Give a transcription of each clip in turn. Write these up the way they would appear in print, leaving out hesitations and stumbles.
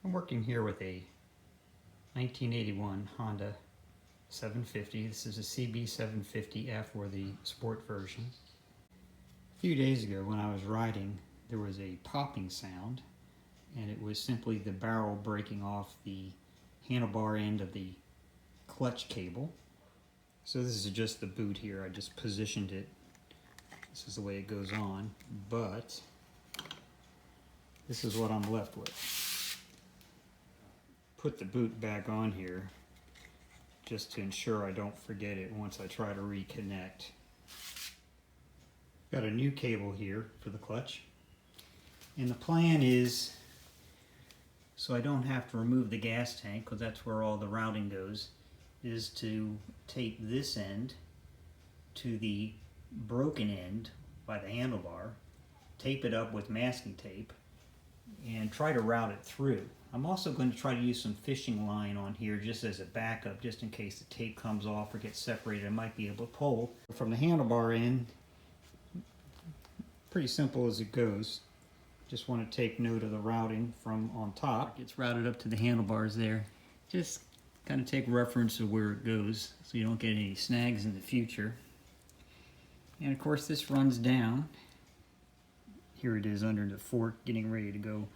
I'm working here with a 1981 Honda 750. This is a CB750F, or the sport version. A few days ago when I was riding, there was a popping sound, and it was simply the barrel breaking off the handlebar end of the clutch cable. So this is just the boot here. I just positioned it. This is the way it goes on, but this is what I'm left with. Put the boot back on here just to ensure I don't forget it once I try to reconnect. Got a new cable here for the clutch, and the plan is, so I don't have to remove the gas tank, because that's where all the routing goes, is to tape this end to the broken end by the handlebar, tape it up with masking tape, and try to route it through. I'm also going to try to use some fishing line on here just as a backup, just in case the tape comes off or gets separated. I might be able to pull from the handlebar end. Pretty simple as it goes. Just want to take note of the routing from on top. It gets routed up to the handlebars there. Just kind of take reference of where it goes so you don't get any snags in the future. And of course this runs down. Here it is under the fork, getting ready to go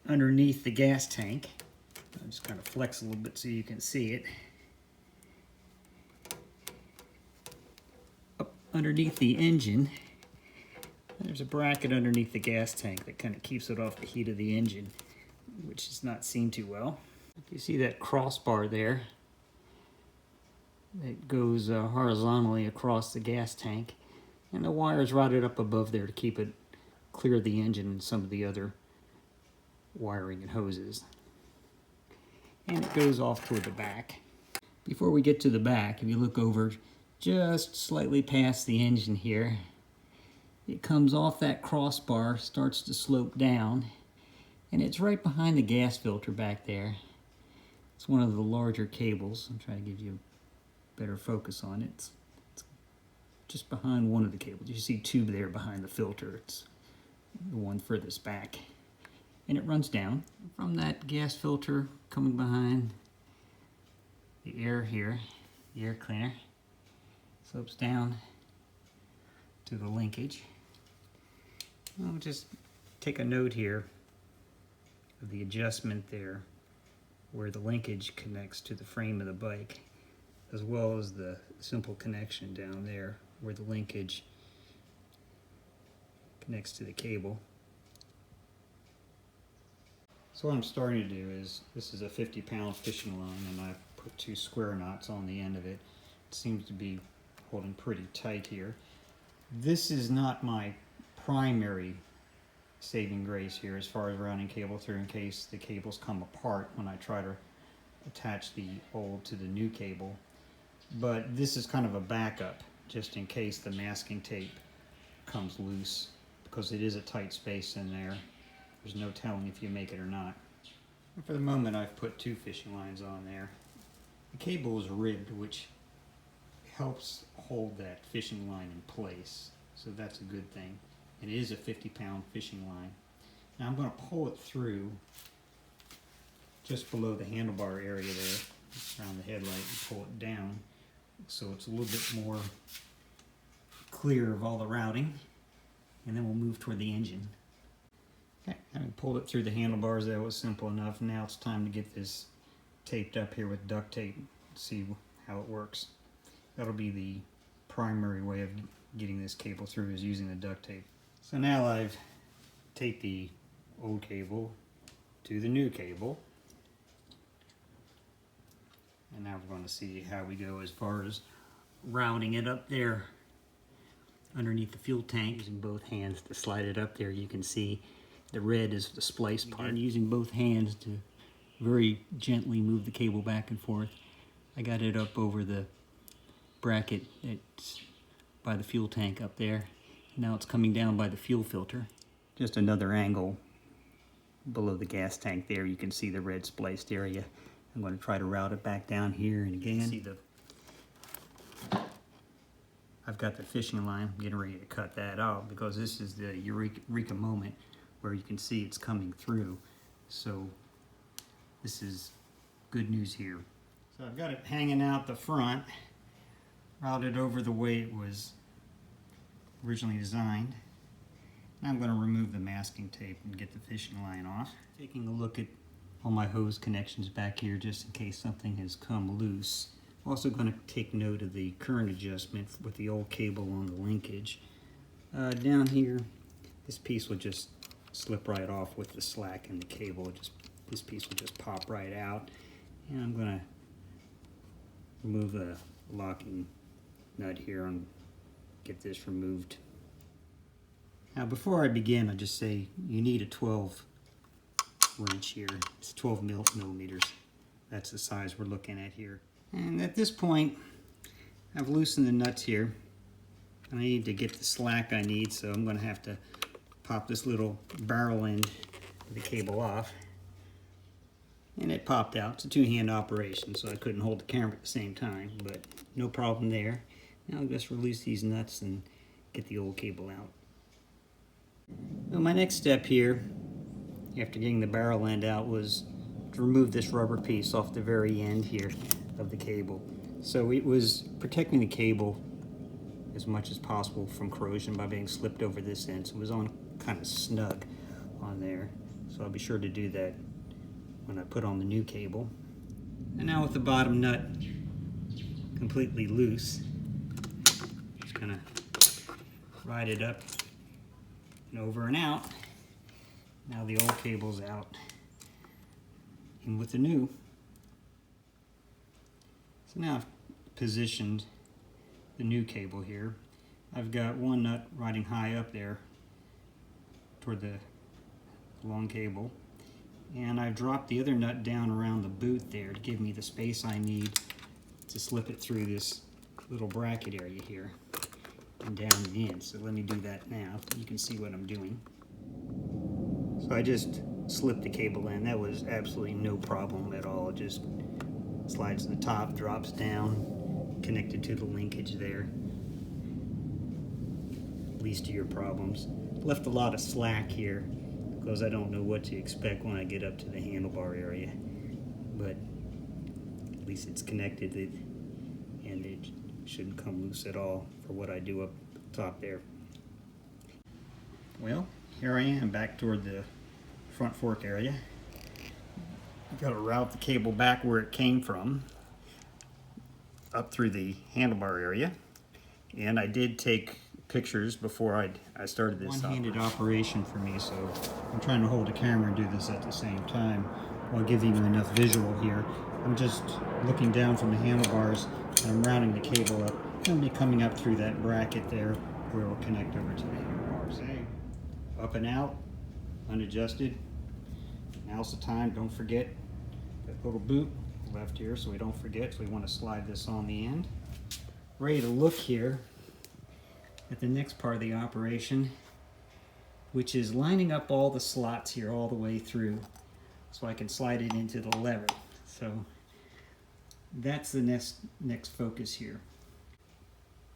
underneath the gas tank. I'll just kind of flex a little bit so you can see it. Up underneath the engine, there's a bracket underneath the gas tank that kind of keeps it off the heat of the engine, which is not seen too well. You see that crossbar there that goes horizontally across the gas tank, and the wire is routed up above there to keep it clear of the engine and some of the other wiring and hoses. And it goes off toward the back. Before we get to the back, if you look over just slightly past the engine here, it comes off that crossbar, starts to slope down, and it's right behind the gas filter back there. It's one of the larger cables. I'm trying to give you a better focus on it. It's just behind one of the cables. You see two there behind the filter. It's the one furthest back. And it runs down from that gas filter coming behind the air here, the air cleaner, slopes down to the linkage. I'll just take a note here of the adjustment there where the linkage connects to the frame of the bike, as well as the simple connection down there where the linkage connects to the cable. So what I'm starting to do is, this is a 50-pound fishing line, and I put 2 square knots on the end of it. It seems to be holding pretty tight here. This is not my primary saving grace here as far as running cable through, in case the cables come apart when I try to attach the old to the new cable. But this is kind of a backup, just in case the masking tape comes loose, because it is a tight space in there. There's no telling if you make it or not. And for the moment, I've put 2 fishing lines on there. The cable is ribbed, which helps hold that fishing line in place, so that's a good thing. It is a 50-pound fishing line. Now I'm going to pull it through just below the handlebar area there, around the headlight, and pull it down so it's a little bit more clear of all the routing, and then we'll move toward the engine. Okay, having pulled it through the handlebars, that was simple enough. Now it's time to get this taped up here with duct tape, see how it works. That'll be the primary way of getting this cable through, is using the duct tape. So now I've taped the old cable to the new cable, and now we're going to see how we go as far as routing it up there underneath the fuel tank. Using both hands to slide it up there, you can see the red is the splice part. Using both hands to very gently move the cable back and forth. I got it up over the bracket that's by the fuel tank up there. Now it's coming down by the fuel filter. Just another angle below the gas tank there. You can see the red spliced area. I'm going to try to route it back down here, and again, I've got the fishing line. I'm getting ready to cut that off, because this is the eureka moment where you can see it's coming through. So this is good news here. So I've got it hanging out the front, routed over the way it was originally designed. Now I'm going to remove the masking tape and get the fishing line off. Taking a look at all my hose connections back here just in case something has come loose. I'm also going to take note of the current adjustment with the old cable on the linkage. Down here, this piece will just slip right off with the slack in the cable. This piece will just pop right out. And I'm going to remove the locking nut here and get this removed. Now before I begin, I'll just say you need a 12 wrench here. It's 12 millimeters. That's the size we're looking at here. And at this point, I've loosened the nuts here. I need to get the slack I need, so I'm going to have to pop this little barrel end of the cable off. And it popped out. It's a two-hand operation, so I couldn't hold the camera at the same time, but no problem there. Now I'll just release these nuts and get the old cable out. Well, my next step here, after getting the barrel end out, was to remove this rubber piece off the very end here of the cable. So it was protecting the cable as much as possible from corrosion by being slipped over this end. So it was on kind of snug on there. So I'll be sure to do that when I put on the new cable. And now with the bottom nut completely loose, just gonna ride it up and over and out. Now the old cable's out, in with the new. So now I've positioned the new cable here. I've got one nut riding high up there toward the long cable, and I've dropped the other nut down around the boot there to give me the space I need to slip it through this little bracket area here and down and in. So let me do that now. You can see what I'm doing. So I just slipped the cable in. That was absolutely no problem at all. It just slides to the top, drops down, connected to the linkage there. Least of your problems. Left a lot of slack here because I don't know what to expect when I get up to the handlebar area. But at least it's connected and it shouldn't come loose at all for what I do up top there. Well, here I am back toward the front fork area. I've got to route the cable back where it came from, up through the handlebar area. And I did take pictures before I started this one-handed operation for me, so I'm trying to hold the camera and do this at the same time while giving you enough visual here. I'm just looking down from the handlebars and I'm rounding the cable up. It'll be coming up through that bracket there where it'll connect over to the handlebars. Hey, up and out, unadjusted. Now's the time. Don't forget that little boot left here, so we don't forget. So we want to slide this on the end. Ready to look here at the next part of the operation, which is lining up all the slots here all the way through so I can slide it into the lever. So that's the next focus here.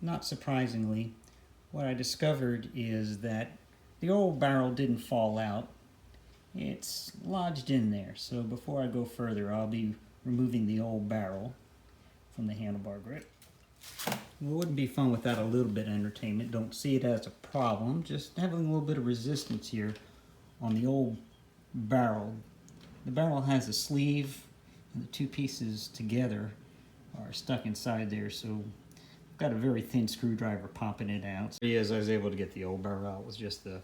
Not surprisingly, what I discovered is that the old barrel didn't fall out. It's lodged in there. So before I go further, I'll be removing the old barrel from the handlebar grip. It wouldn't be fun without a little bit of entertainment. Don't see it as a problem. Just having a little bit of resistance here on the old barrel. The barrel has a sleeve, and the two pieces together are stuck inside there, so I've got a very thin screwdriver popping it out. So as I was able to get the old barrel out with just the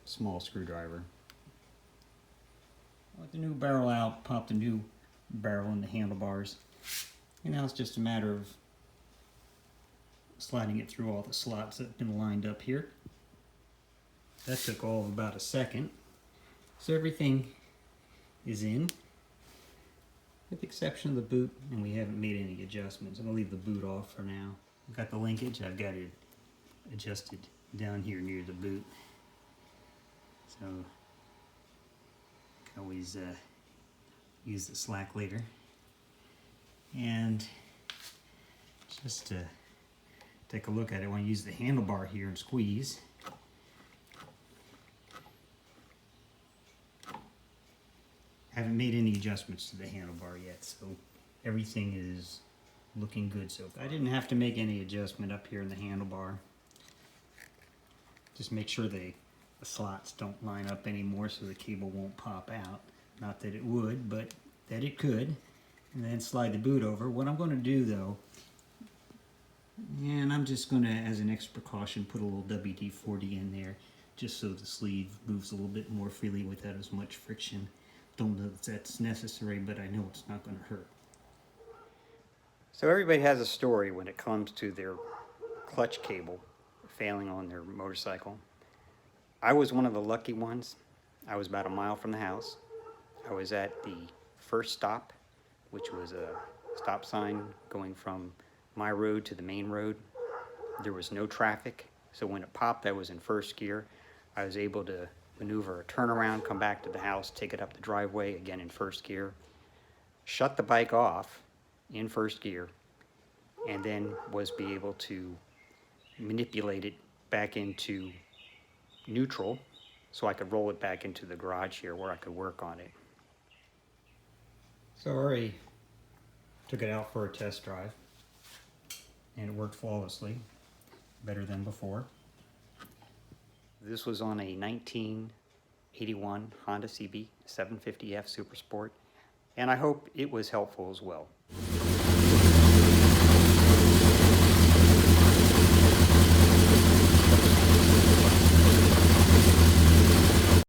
small screwdriver. With the new barrel out, pop the new barrel in the handlebars. And now it's just a matter of sliding it through all the slots that have been lined up here. That took all of about a second. So everything is in, with the exception of the boot, and we haven't made any adjustments. I'm going to leave the boot off for now. I've got the linkage. I've got it adjusted down here near the boot. So I can always use the slack later. And just to take a look at it, I want to use the handlebar here and squeeze. haven't made any adjustments to the handlebar yet, so everything is looking good so far. I didn't have to make any adjustment up here in the handlebar. Just make sure the slots don't line up anymore so the cable won't pop out. Not that it would, but that it could. And then slide the boot over. What I'm going to do though, and I'm just going to, as an extra precaution, put a little WD-40 in there just so the sleeve moves a little bit more freely without as much friction. Don't know if that's necessary, but I know it's not going to hurt. So everybody has a story when it comes to their clutch cable failing on their motorcycle. I was one of the lucky ones. I was about a mile from the house. I was at the first stop, which was a stop sign going from my road to the main road. There was no traffic, so when it popped, I was in first gear. I was able to maneuver a turnaround, come back to the house, take it up the driveway, again in first gear, shut the bike off in first gear, and then was be able to manipulate it back into neutral so I could roll it back into the garage here where I could work on it. So I already took it out for a test drive and it worked flawlessly, better than before. This was on a 1981 Honda CB750F Super Sport, and I hope it was helpful as well.